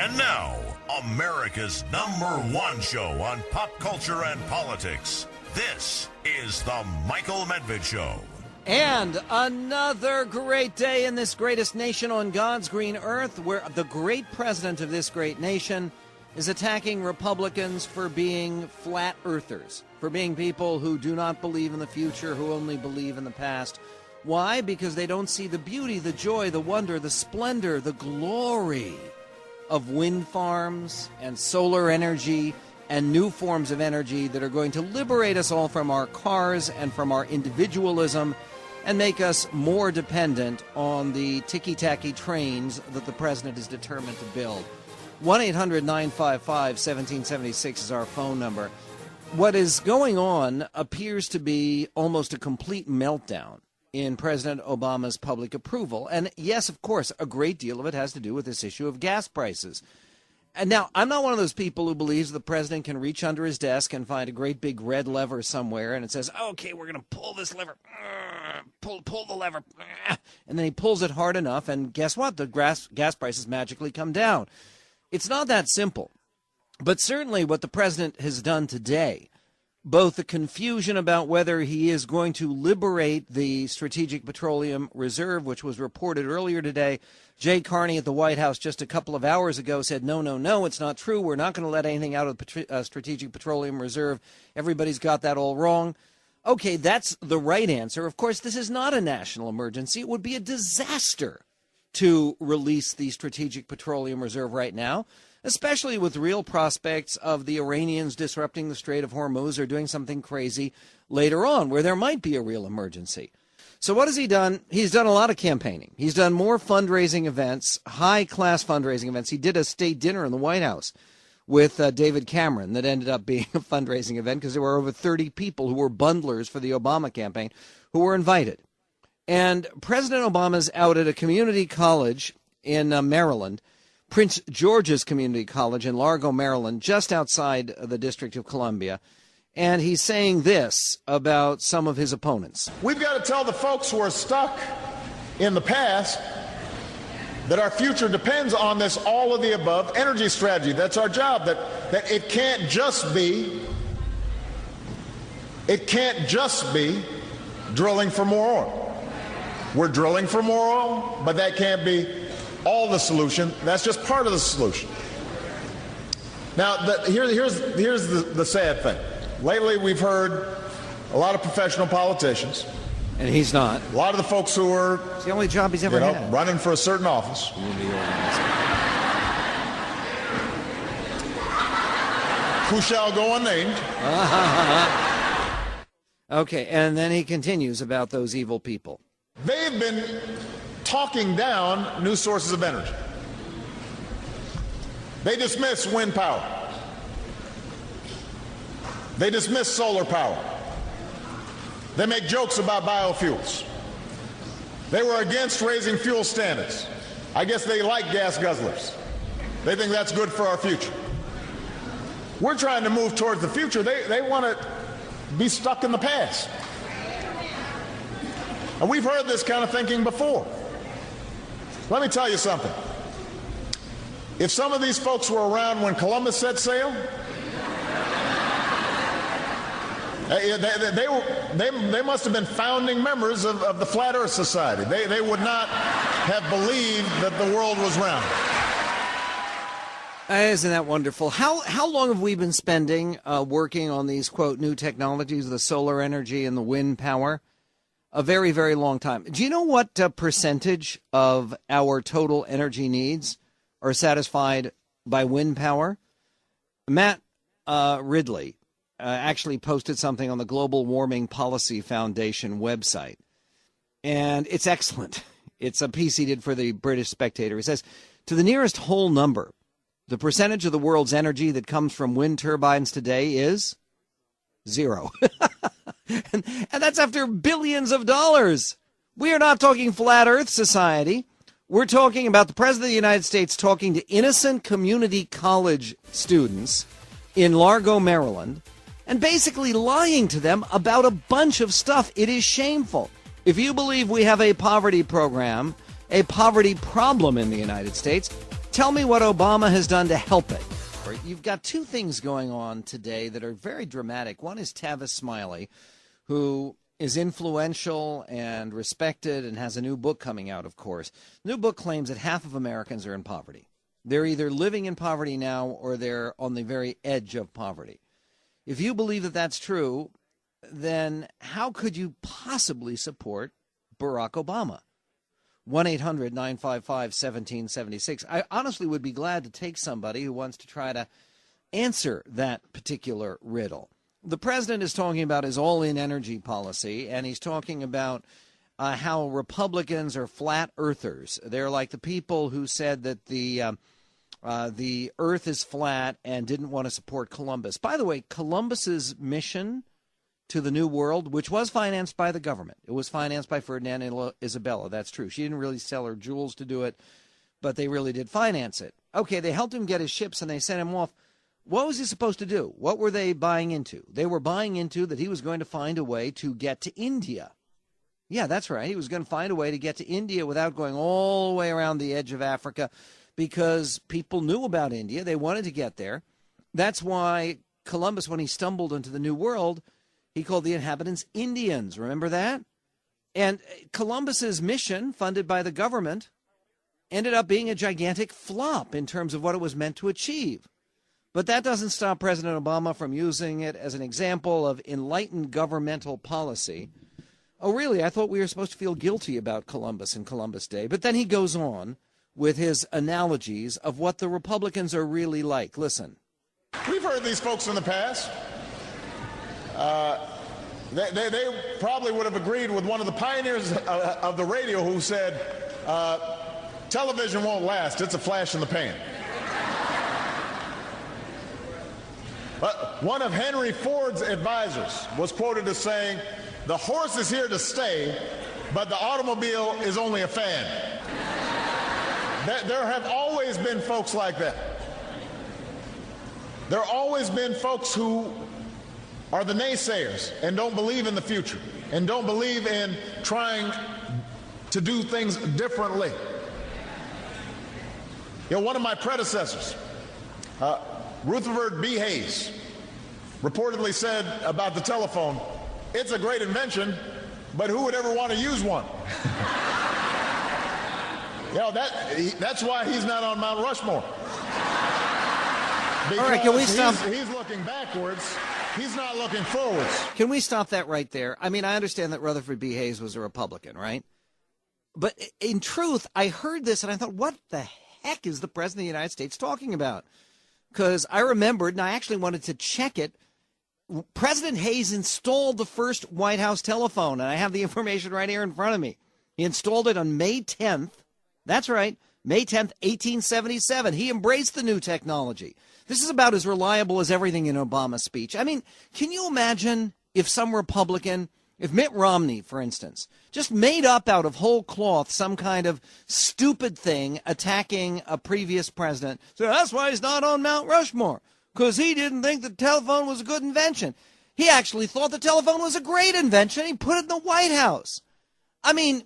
And now, America's #1 show on pop culture and politics. This is the Michael Medved Show. And another great day in this greatest nation on God's green earth, where the great president of this great nation is attacking Republicans for being flat earthers, for being people who do not believe in the future, who only believe in the past. Why? Because they don't see the beauty, the joy, the wonder, the splendor, the glory of wind farms and solar energy and new forms of energy that are going to liberate us all from our cars and from our individualism and make us more dependent on the ticky-tacky trains that the president is determined to build. 1-800-955-1776 is our phone number. What is going on appears to be almost a complete meltdown in President Obama's public approval. And yes, of course, a great deal of it has to do with this issue of gas prices. And now, I'm not one of those people who believes the president can reach under his desk and find a great big red lever somewhere and it says, okay, we're going to pull this lever, pull the lever, and then he pulls it hard enough, and guess what? The gas prices magically come down. It's not that simple. But certainly what the president has done today, both the confusion about whether he is going to liberate the Strategic Petroleum Reserve, which was reported earlier today. Jay Carney at the White House just a couple of hours ago said, no, it's not true. We're not going to let anything out of the Strategic Petroleum Reserve. Everybody's got that all wrong. Okay, that's the right answer. Of course, this is not a national emergency. It would be a disaster to release the Strategic Petroleum Reserve right now, especially with real prospects of the Iranians disrupting the Strait of Hormuz or doing something crazy later on where there might be a real emergency. So what has he done? He's done a lot of campaigning. He's done more fundraising events, high-class fundraising events. He did a state dinner in the White House with David Cameron that ended up being a fundraising event because there were over 30 people who were bundlers for the Obama campaign who were invited. And President Obama's out at a community college in Maryland, Prince George's Community College in Largo, Maryland, just outside the District of Columbia. And he's saying this about some of his opponents. We've got to tell the folks who are stuck in the past that our future depends on this all-of-the-above energy strategy. That's our job, that it can't just be drilling for more oil. We're drilling for more oil, but that can't be all the solution. That's just part of the solution. Now, here's the sad thing. Lately, we've heard a lot of professional politicians. And he's not. A lot of the folks who are... It's the only job he's ever had. Running for a certain office. Who shall go unnamed. Okay, and then he continues about those evil people. They've been talking down new sources of energy. They dismiss wind power. They dismiss solar power. They make jokes about biofuels. They were against raising fuel standards. I guess they like gas guzzlers. They think that's good for our future. We're trying to move towards the future. They want to be stuck in the past. And we've heard this kind of thinking before. Let me tell you something. If some of these folks were around when Columbus set sail, they must have been founding members of the Flat Earth Society. They would not have believed that the world was round. Isn't that wonderful? How long have we been spending working on these, quote, new technologies, the solar energy and the wind power? A very, very long time. Do you know what percentage of our total energy needs are satisfied by wind power? Matt Ridley actually posted something on the Global Warming Policy Foundation website, and it's excellent. It's a piece he did for the British Spectator. He says, to the nearest whole number, the percentage of the world's energy that comes from wind turbines today is 0. and that's after billions of dollars. We are not talking flat earth society. We're talking about the President of the United States talking to innocent community college students in Largo, Maryland, and basically lying to them about a bunch of stuff. It is shameful. If you believe we have a poverty program, a poverty problem in the United States, Tell me what Obama has done to help it. You've got two things going on today that are very dramatic. One is Tavis Smiley, who is influential and respected and has a new book coming out, of course. The new book claims that half of Americans are in poverty. They're either living in poverty now or they're on the very edge of poverty. If you believe that that's true, then how could you possibly support Barack Obama? 1-800-955-1776. I honestly would be glad to take somebody who wants to try to answer that particular riddle. The president is talking about his all-in energy policy, and he's talking about how Republicans are flat earthers. They're like the people who said that the earth is flat and didn't want to support Columbus. By the way, Columbus's mission to the New World, which was financed by the government. It was financed by Ferdinand and Isabella. That's true. She didn't really sell her jewels to do it, but they really did finance it. Okay, they helped him get his ships and they sent him off. What was he supposed to do? What were they buying into? They were buying into that he was going to find a way to get to India. Yeah, that's right. He was going to find a way to get to India without going all the way around the edge of Africa because people knew about India. They wanted to get there. That's why Columbus, when he stumbled into the New World, he called the inhabitants Indians. Remember that? And Columbus's mission, funded by the government, ended up being a gigantic flop in terms of what it was meant to achieve. But that doesn't stop President Obama from using it as an example of enlightened governmental policy. Oh, really? I thought we were supposed to feel guilty about Columbus and Columbus Day. But then he goes on with his analogies of what the Republicans are really like. Listen. We've heard these folks in the past. They probably would have agreed with one of the pioneers of the radio who said, television won't last. It's a flash in the pan. But one of Henry Ford's advisors was quoted as saying, the horse is here to stay, but the automobile is only a fan. There have always been folks like that. There have always been folks who are the naysayers and don't believe in the future and don't believe in trying to do things differently. You know, one of my predecessors, Rutherford B. Hayes, reportedly said about the telephone, it's a great invention, but who would ever want to use one? You know, that's why he's not on Mount Rushmore. Because all right, can we stop? He's looking backwards. He's not looking forwards. Can we stop that right there? I mean, I understand that Rutherford B. Hayes was a Republican, right? But in truth, I heard this and I thought, what the heck is the President of the United States talking about? Because I remembered, and I actually wanted to check it, President Hayes installed the first White House telephone, and I have the information right here in front of me. He installed it on May 10th. That's right, May 10th, 1877. He embraced the new technology. This is about as reliable as everything in Obama's speech. I mean, can you imagine if some Republican, if Mitt Romney, for instance, just made up out of whole cloth some kind of stupid thing attacking a previous president? So that's why he's not on Mount Rushmore, because he didn't think the telephone was a good invention. He actually thought the telephone was a great invention. He put it in the White House. I mean,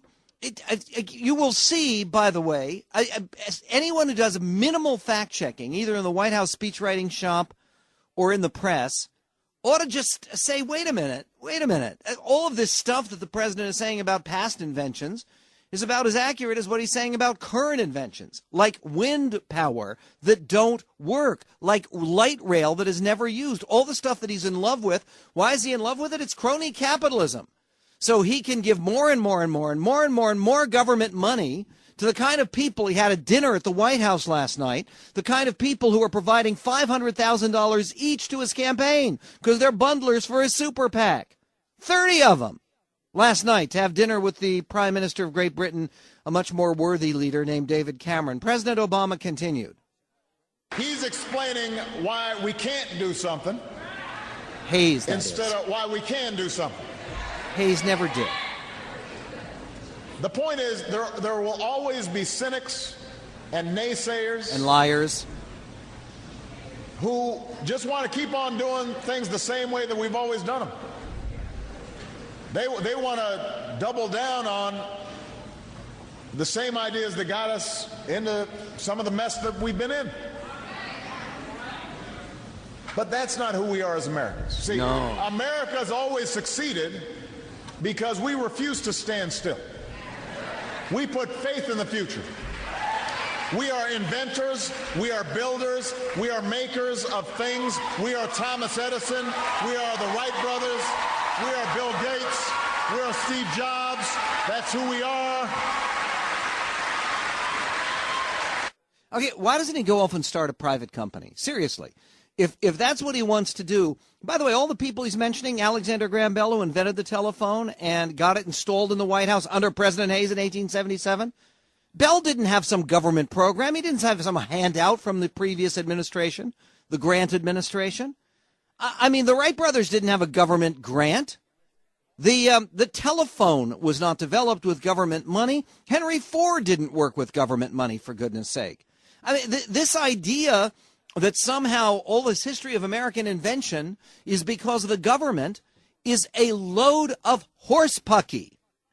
you will see, by the way, anyone who does minimal fact-checking, either in the White House speechwriting shop or in the press, ought to just say, wait a minute. All of this stuff that the president is saying about past inventions is about as accurate as what he's saying about current inventions, like wind power that don't work, like light rail that is never used. All the stuff that he's in love with, why is he in love with it? It's crony capitalism. So he can give more and more government money to the kind of people he had a dinner at the White House last night, the kind of people who are providing $500,000 each to his campaign because they're bundlers for his super PAC. 30 of them last night to have dinner with the Prime Minister of Great Britain, a much more worthy leader named David Cameron. President Obama continued. He's explaining why we can't do something. Hayes, instead of why we can do something. Hayes never did. The point is, there will always be cynics and naysayers and liars who just want to keep on doing things the same way that we've always done them. They want to double down on The same ideas that got us into some of the mess that we've been in. But that's not who we are as Americans. See, No. America's always succeeded because we refuse to stand still. We put faith in the future. We are inventors, we are builders, we are makers of things. We are Thomas Edison, we are the Wright brothers, we are Bill Gates, we are Steve Jobs. That's who we are. Okay, why doesn't he go off and start a private company? Seriously. If that's what he wants to do, by the way, all the people he's mentioning, Alexander Graham Bell, who invented the telephone and got it installed in the White House under President Hayes in 1877, Bell didn't have some government program. He didn't have some handout from the previous administration, the Grant administration. I mean, the Wright brothers didn't have a government grant. The telephone was not developed with government money. Henry Ford didn't work with government money, for goodness sake. I mean, this idea that somehow all this history of American invention is because of the government is a load of horsepucky.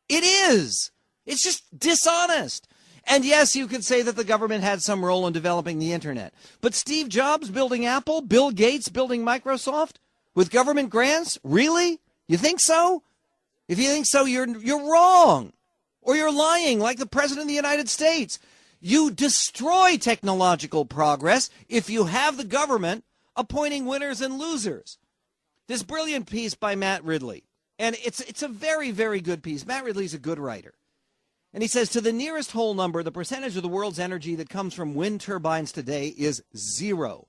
It is. It's just dishonest. And yes, you could say that the government had some role in developing the internet. But Steve Jobs building Apple, Bill Gates building Microsoft with government grants? Really? You think so? If you think so, you're wrong. Or you're lying like the President of the United States. You destroy technological progress if you have the government appointing winners and losers. This brilliant piece by Matt Ridley, and it's a very, very good piece. Matt Ridley's a good writer. And he says, to the nearest whole number, the percentage of the world's energy that comes from wind turbines today is 0,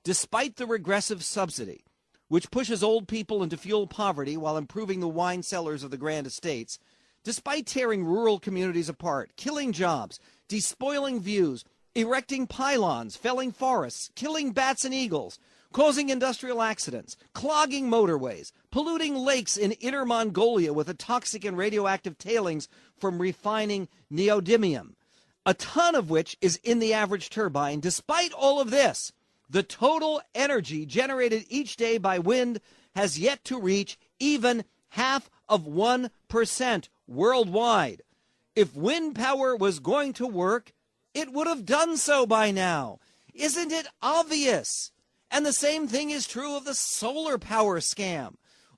despite the regressive subsidy, which pushes old people into fuel poverty while improving the wine cellars of the grand estates, despite tearing rural communities apart, killing jobs, despoiling views, erecting pylons, felling forests, killing bats and eagles, causing industrial accidents, clogging motorways, polluting lakes in Inner Mongolia with the toxic and radioactive tailings from refining neodymium, a ton of which is in the average turbine. Despite all of this, the total energy generated each day by wind has yet to reach even 0.5% worldwide. If wind power was going to work, it would have done so by now. Isn't it obvious? And the same thing is true of the solar power scam.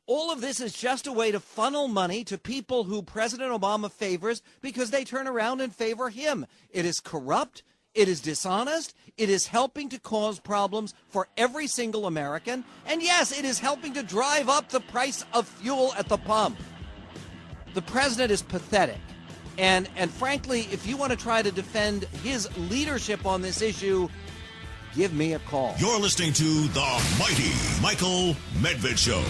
All of this is just a way to funnel money to people who President Obama favors because they turn around and favor him. It is corrupt. It is dishonest. It is helping to cause problems for every single American. And yes, it is helping to drive up the price of fuel at the pump. The president is pathetic. And frankly, if you want to try to defend his leadership on this issue, give me a call. You're listening to The Mighty Michael Medved Show.